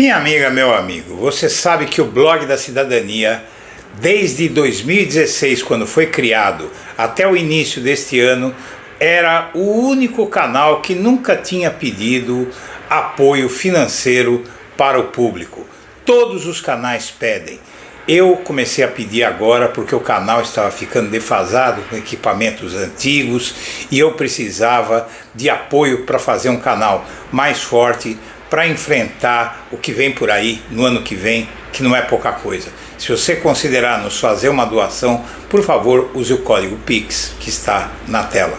Minha amiga, meu amigo, você sabe que o Blog da Cidadania, desde 2016, quando foi criado, até o início deste ano, era o único canal que nunca tinha pedido apoio financeiro para o público. Todos os canais pedem. Eu comecei a pedir agora porque o canal estava ficando defasado com equipamentos antigos e eu precisava de apoio para fazer um canal mais forte para enfrentar o que vem por aí no ano que vem, que não é pouca coisa. Se você considerar nos fazer uma doação, por favor, use o código PIX que está na tela.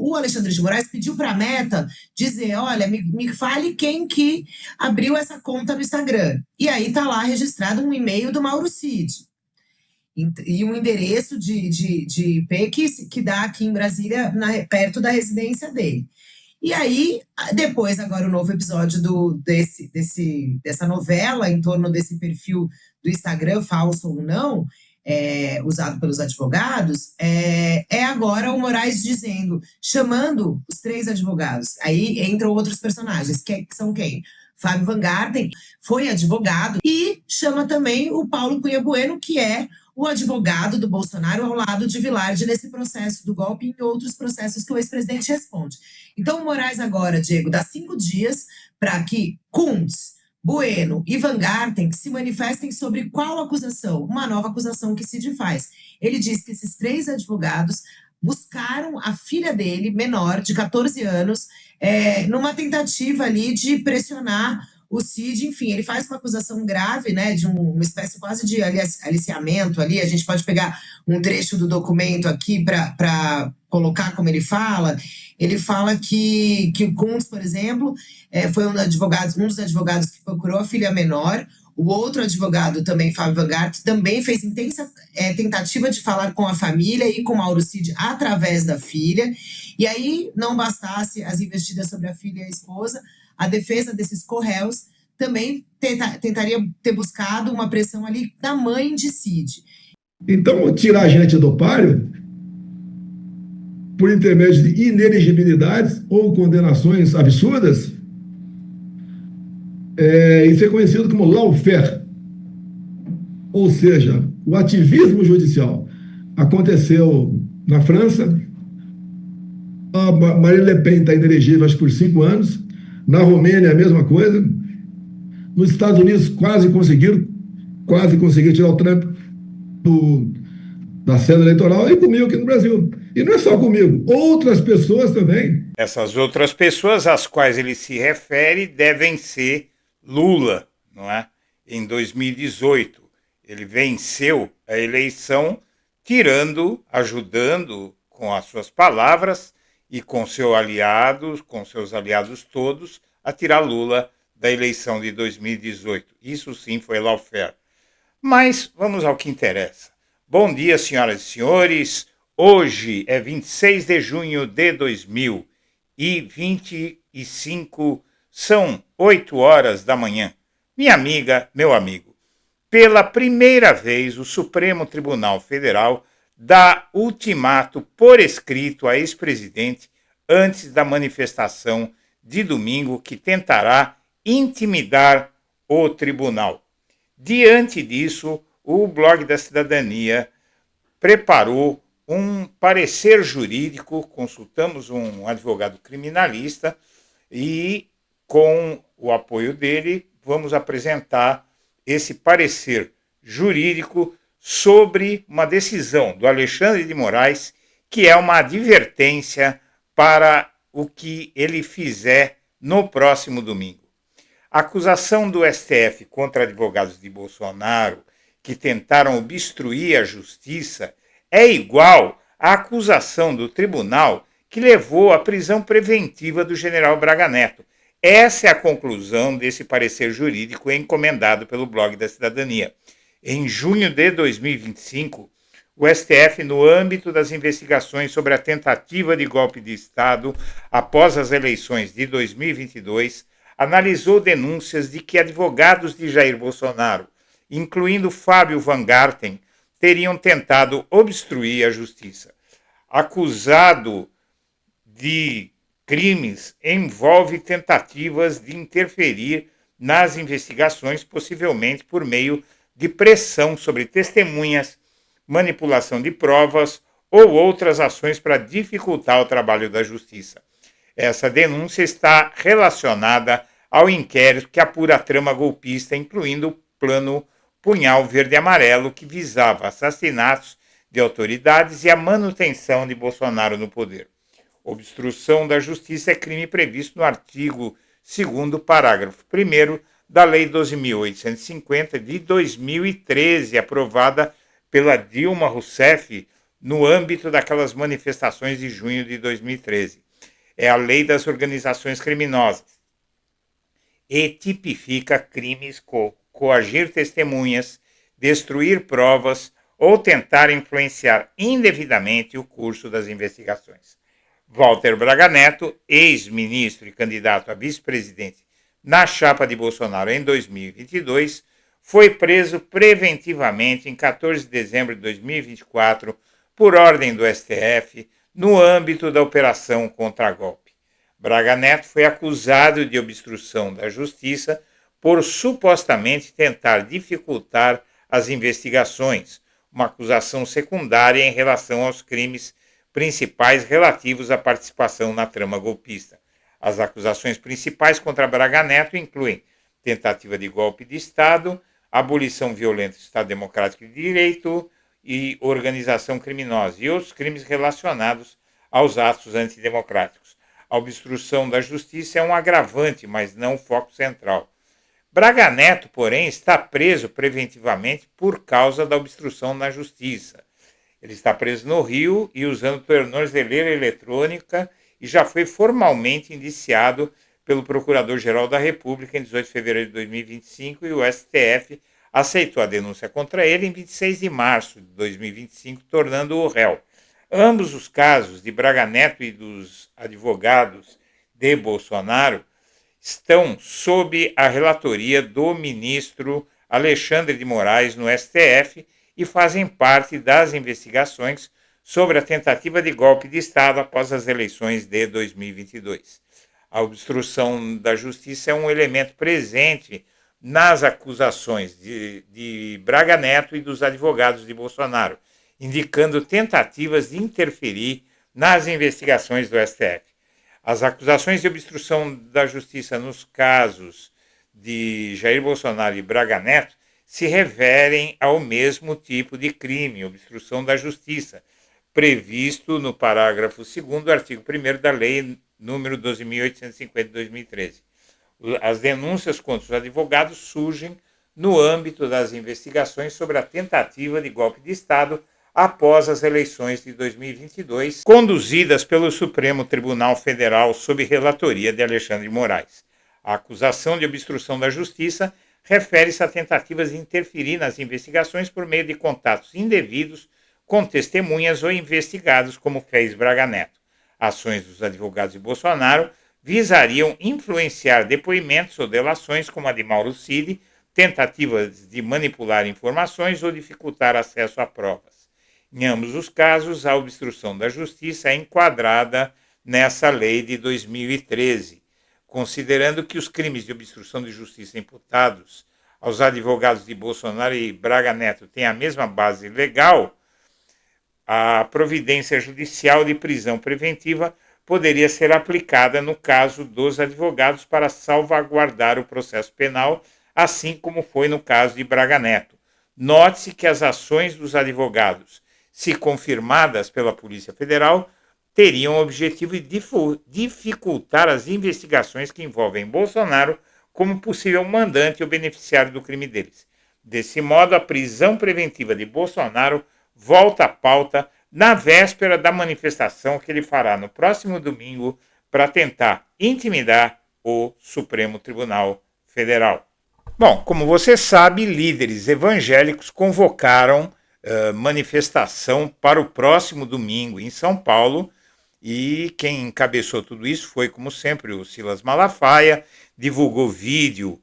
O Alexandre de Moraes pediu para a Meta dizer, olha, me fale quem que abriu essa conta no Instagram. E aí tá lá registrado um e-mail do Mauro Cid. E um endereço de IP que dá aqui em Brasília, perto da residência dele. E aí, depois, agora o novo episódio dessa novela em torno desse perfil do Instagram, falso ou não, usado pelos advogados, é agora o Moraes dizendo, chamando os 3 advogados. Aí entram outros personagens, que são quem? Fábio Van Garten foi advogado e chama também o Paulo Cunha Bueno, que é o advogado do Bolsonaro ao lado de Vilardi nesse processo do golpe e em outros processos que o ex-presidente responde. Então, o Moraes agora, Diego, dá 5 dias para que Kuntz, Bueno e Van Garten se manifestem sobre qual acusação, uma nova acusação que Cid faz. Ele diz que esses 3 advogados buscaram a filha dele, menor, de 14 anos, numa tentativa ali de pressionar o Cid. Enfim, ele faz uma acusação grave, né, de uma espécie quase de aliciamento ali. A gente pode pegar um trecho do documento aqui para colocar como ele fala. Ele fala que o Kuntz, por exemplo, foi um dos advogados que procurou a filha menor. O outro advogado, também, Fábio Van Garten, também fez intensa tentativa de falar com a família e com Mauro Cid através da filha. E aí, não bastasse as investidas sobre a filha e a esposa, a defesa desses co-réus também tentaria ter buscado uma pressão ali da mãe de Cid. Então, tirar a gente do páreo por intermédio de inelegibilidades ou condenações absurdas, isso é conhecido como lawfare, ou seja, o ativismo judicial. Aconteceu na França, a Marine Le Pen está inelegível acho por 5 anos, na Romênia a mesma coisa, nos Estados Unidos quase conseguiram tirar o Trump da cena eleitoral, e comigo aqui no Brasil. E não é só comigo, outras pessoas também. Essas outras pessoas às quais ele se refere devem ser Lula, não é? Em 2018, ele venceu a eleição ajudando com as suas palavras e com seus aliados todos, a tirar Lula da eleição de 2018. Isso sim foi lawfare. Mas vamos ao que interessa. Bom dia, senhoras e senhores. Hoje é 26 de junho de 2025, são 8 horas da manhã. Minha amiga, meu amigo, pela primeira vez o Supremo Tribunal Federal dá ultimato por escrito a ex-presidente antes da manifestação de domingo que tentará intimidar o tribunal. Diante disso, o Blog da Cidadania preparou um parecer jurídico, consultamos um advogado criminalista e, com o apoio dele, vamos apresentar esse parecer jurídico sobre uma decisão do Alexandre de Moraes, que é uma advertência para o que ele fizer no próximo domingo. A acusação do STF contra advogados de Bolsonaro que tentaram obstruir a justiça é igual à acusação do tribunal que levou à prisão preventiva do general Braga Neto. Essa é a conclusão desse parecer jurídico encomendado pelo Blog da Cidadania. Em junho de 2025, o STF, no âmbito das investigações sobre a tentativa de golpe de Estado após as eleições de 2022, analisou denúncias de que advogados de Jair Bolsonaro, incluindo Fábio Van Garten, teriam tentado obstruir a justiça. acusado de crimes, envolve tentativas de interferir nas investigações, possivelmente por meio de pressão sobre testemunhas, manipulação de provas ou outras ações para dificultar o trabalho da justiça. Essa denúncia está relacionada ao inquérito que apura a trama golpista, incluindo o Plano Punhal Verde e Amarelo, que visava assassinatos de autoridades e a manutenção de Bolsonaro no poder. Obstrução da justiça é crime previsto no artigo 2º, parágrafo 1º da Lei 12.850 de 2013, aprovada pela Dilma Rousseff no âmbito daquelas manifestações de junho de 2013. É a Lei das Organizações Criminosas e tipifica crimes como coagir testemunhas, destruir provas ou tentar influenciar indevidamente o curso das investigações. Walter Braga Neto, ex-ministro e candidato a vice-presidente na chapa de Bolsonaro em 2022, foi preso preventivamente em 14 de dezembro de 2024 por ordem do STF no âmbito da Operação Contra-Golpe. Braga Neto foi acusado de obstrução da justiça por supostamente tentar dificultar as investigações, uma acusação secundária em relação aos crimes principais relativos à participação na trama golpista. As acusações principais contra Braga Neto incluem tentativa de golpe de Estado, abolição violenta do Estado Democrático de Direito e organização criminosa, e outros crimes relacionados aos atos antidemocráticos. A obstrução da justiça é um agravante, mas não o foco central. Braga Neto, porém, está preso preventivamente por causa da obstrução na justiça. Ele está preso no Rio e usando tornozeleira eletrônica e já foi formalmente indiciado pelo Procurador-Geral da República em 18 de fevereiro de 2025 e o STF aceitou a denúncia contra ele em 26 de março de 2025, tornando-o réu. Ambos os casos de Braga Neto e dos advogados de Bolsonaro estão sob a relatoria do ministro Alexandre de Moraes no STF e fazem parte das investigações sobre a tentativa de golpe de Estado após as eleições de 2022. A obstrução da justiça é um elemento presente nas acusações de Braga Neto e dos advogados de Bolsonaro, indicando tentativas de interferir nas investigações do STF. As acusações de obstrução da justiça nos casos de Jair Bolsonaro e Braga Neto se referem ao mesmo tipo de crime, obstrução da justiça, previsto no parágrafo 2º do artigo 1º da Lei número 12.850 de 2013. As denúncias contra os advogados surgem no âmbito das investigações sobre a tentativa de golpe de Estado após as eleições de 2022, conduzidas pelo Supremo Tribunal Federal sob relatoria de Alexandre de Moraes. A acusação de obstrução da justiça refere-se a tentativas de interferir nas investigações por meio de contatos indevidos com testemunhas ou investigados, como fez Braga Neto. Ações dos advogados de Bolsonaro visariam influenciar depoimentos ou delações, como a de Mauro Cid, tentativas de manipular informações ou dificultar acesso a provas. Em ambos os casos, a obstrução da justiça é enquadrada nessa lei de 2013, considerando que os crimes de obstrução de justiça imputados aos advogados de Bolsonaro e Braga Neto têm a mesma base legal. A providência judicial de prisão preventiva poderia ser aplicada no caso dos advogados para salvaguardar o processo penal, assim como foi no caso de Braga Neto. Note-se que as ações dos advogados, se confirmadas pela Polícia Federal, teriam o objetivo de dificultar as investigações que envolvem Bolsonaro como possível mandante ou beneficiário do crime deles. Desse modo, a prisão preventiva de Bolsonaro volta à pauta na véspera da manifestação que ele fará no próximo domingo para tentar intimidar o Supremo Tribunal Federal. Bom, como você sabe, líderes evangélicos convocaram manifestação para o próximo domingo em São Paulo, e quem encabeçou tudo isso foi, como sempre, o Silas Malafaia, divulgou vídeo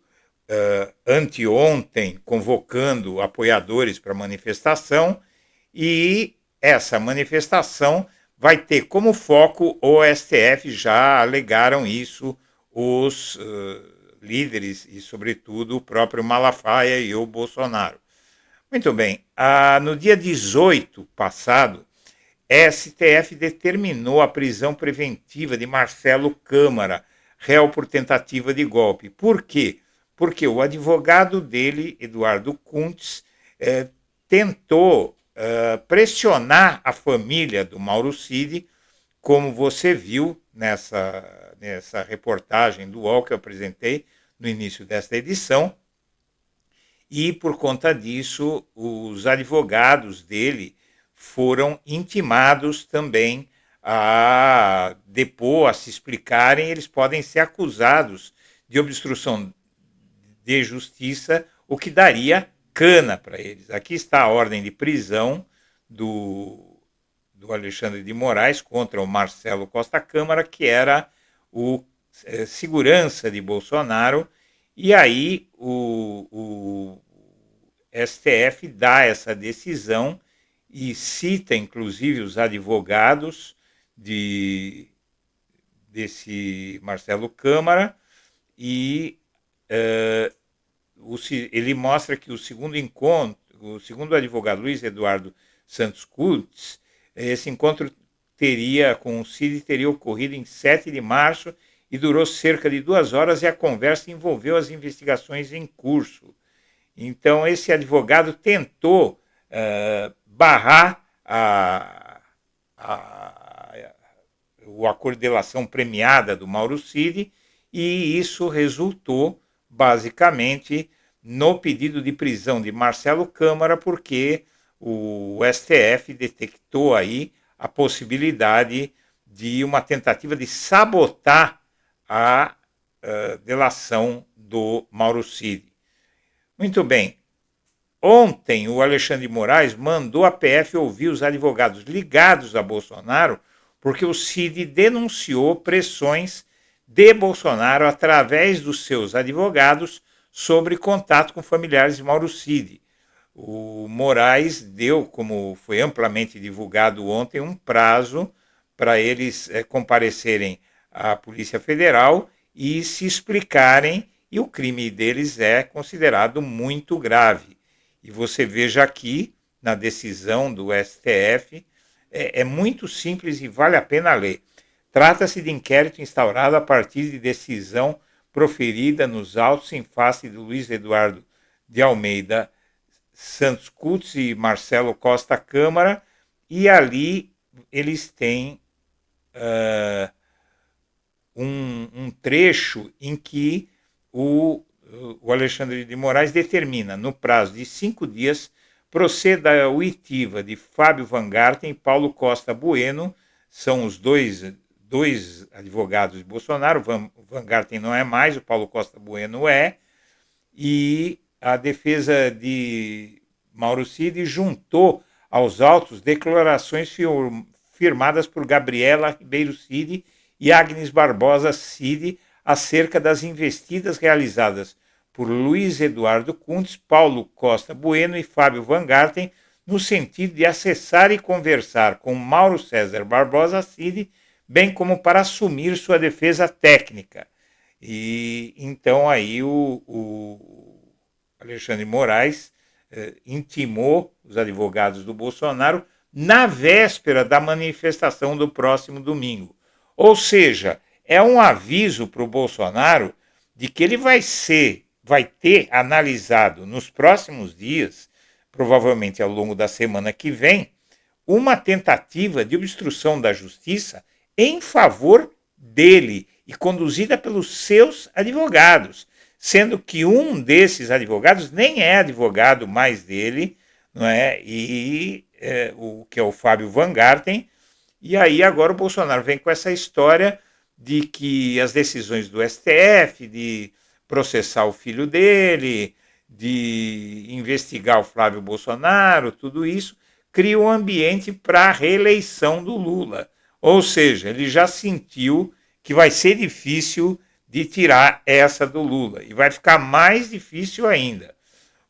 anteontem convocando apoiadores para a manifestação, e essa manifestação vai ter como foco o STF, já alegaram isso os líderes e, sobretudo, o próprio Malafaia e o Bolsonaro. Muito bem, no dia 18 passado, STF determinou a prisão preventiva de Marcelo Câmara, réu por tentativa de golpe. Por quê? Porque o advogado dele, Eduardo Kuntz, tentou pressionar a família do Mauro Cid, como você viu nessa reportagem do UOL que eu apresentei no início desta edição, e por conta disso os advogados dele foram intimados também a depor, a se explicarem. Eles podem ser acusados de obstrução de justiça, o que daria cana para eles. Aqui está a ordem de prisão do Alexandre de Moraes contra o Marcelo Costa Câmara, que era o segurança de Bolsonaro, e aí o STF dá essa decisão e cita inclusive os advogados desse Marcelo Câmara, e ele mostra que o segundo advogado, Luiz Eduardo Santos Kuntz, esse encontro com o Cid teria ocorrido em 7 de março e durou cerca de 2 horas, e a conversa envolveu as investigações em curso. Então, esse advogado tentou barrar o acordo de delação premiada do Mauro Cid, e isso resultou, basicamente, no pedido de prisão de Marcelo Câmara, porque o STF detectou aí a possibilidade de uma tentativa de sabotar a delação do Mauro Cid. Muito bem. Ontem, o Alexandre de Moraes mandou a PF ouvir os advogados ligados a Bolsonaro, porque o Cid denunciou pressões de Bolsonaro através dos seus advogados sobre contato com familiares de Mauro Cid. O Moraes deu, como foi amplamente divulgado ontem, um prazo para eles comparecerem à Polícia Federal e se explicarem, e o crime deles é considerado muito grave. E você veja aqui, na decisão do STF, é muito simples e vale a pena ler. Trata-se de inquérito instaurado a partir de decisão proferida nos autos em face de Luiz Eduardo de Almeida Santos Kuntz e Marcelo Costa Câmara, e ali eles têm um trecho em que o Alexandre de Moraes determina, no prazo de 5 dias, proceda a oitiva de Fábio Van Garten e Paulo Costa Bueno, são os dois advogados de Bolsonaro. Van Garten não é mais, o Paulo Costa Bueno é, e a defesa de Mauro Cid juntou aos autos declarações firmadas por Gabriela Ribeiro Cid e Agnes Barbosa Cid acerca das investidas realizadas por Luiz Eduardo Kuntz, Paulo Costa Bueno e Fábio Van Garten, no sentido de acessar e conversar com Mauro César Barbosa Cid, bem como para assumir sua defesa técnica. E então aí o Alexandre de Moraes intimou os advogados do Bolsonaro na véspera da manifestação do próximo domingo. Ou seja, é um aviso para o Bolsonaro de que ele vai ter analisado nos próximos dias, provavelmente ao longo da semana que vem, uma tentativa de obstrução da justiça em favor dele e conduzida pelos seus advogados, sendo que um desses advogados nem é advogado mais dele, não é? O que é o Fábio Van Garten. E aí agora o Bolsonaro vem com essa história de que as decisões do STF de processar o filho dele, de investigar o Flávio Bolsonaro, tudo isso cria um ambiente para a reeleição do Lula. Ou seja, ele já sentiu que vai ser difícil de tirar essa do Lula, e vai ficar mais difícil ainda.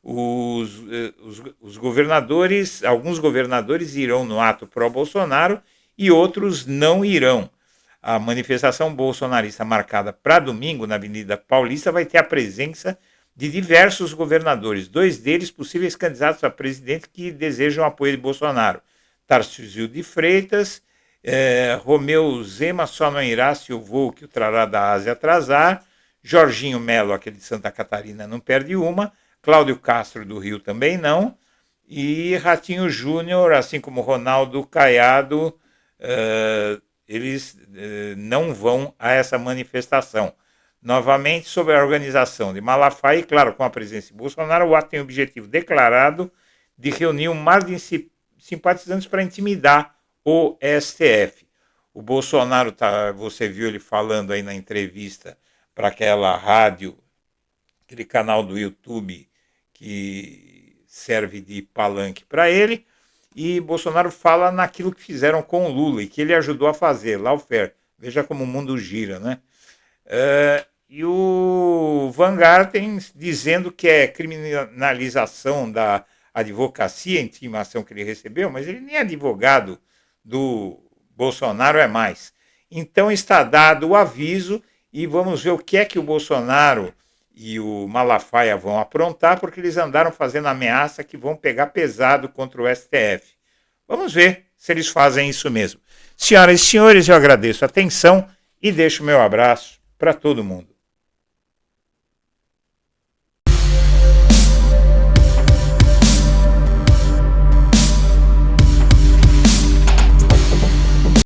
Os governadores, alguns governadores irão no ato pró-Bolsonaro e outros não irão. A manifestação bolsonarista marcada para domingo na Avenida Paulista vai ter a presença de diversos governadores, 2 deles possíveis candidatos a presidente que desejam o apoio de Bolsonaro. Tarcísio de Freitas, Romeu Zema só não irá se o voo que o trará da Ásia atrasar, Jorginho Melo, aquele de Santa Catarina, não perde uma, Cláudio Castro do Rio também não, e Ratinho Júnior, assim como Ronaldo Caiado, eles não vão a essa manifestação. Novamente, sobre a organização de Malafaia, e claro, com a presença de Bolsonaro, o ato tem o objetivo declarado de reunir um mar de simpatizantes para intimidar o STF. O Bolsonaro, você viu ele falando aí na entrevista para aquela rádio, aquele canal do YouTube que serve de palanque para ele, e Bolsonaro fala naquilo que fizeram com o Lula e que ele ajudou a fazer, lawfare. Veja como o mundo gira, né? E o Van Garten dizendo que é criminalização da advocacia, a intimação que ele recebeu, mas ele nem advogado do Bolsonaro é mais. Então está dado o aviso e vamos ver o que é que o Bolsonaro e o Malafaia vão aprontar, porque eles andaram fazendo ameaça que vão pegar pesado contra o STF. Vamos ver se eles fazem isso mesmo. Senhoras e senhores, eu agradeço a atenção e deixo o meu abraço para todo mundo.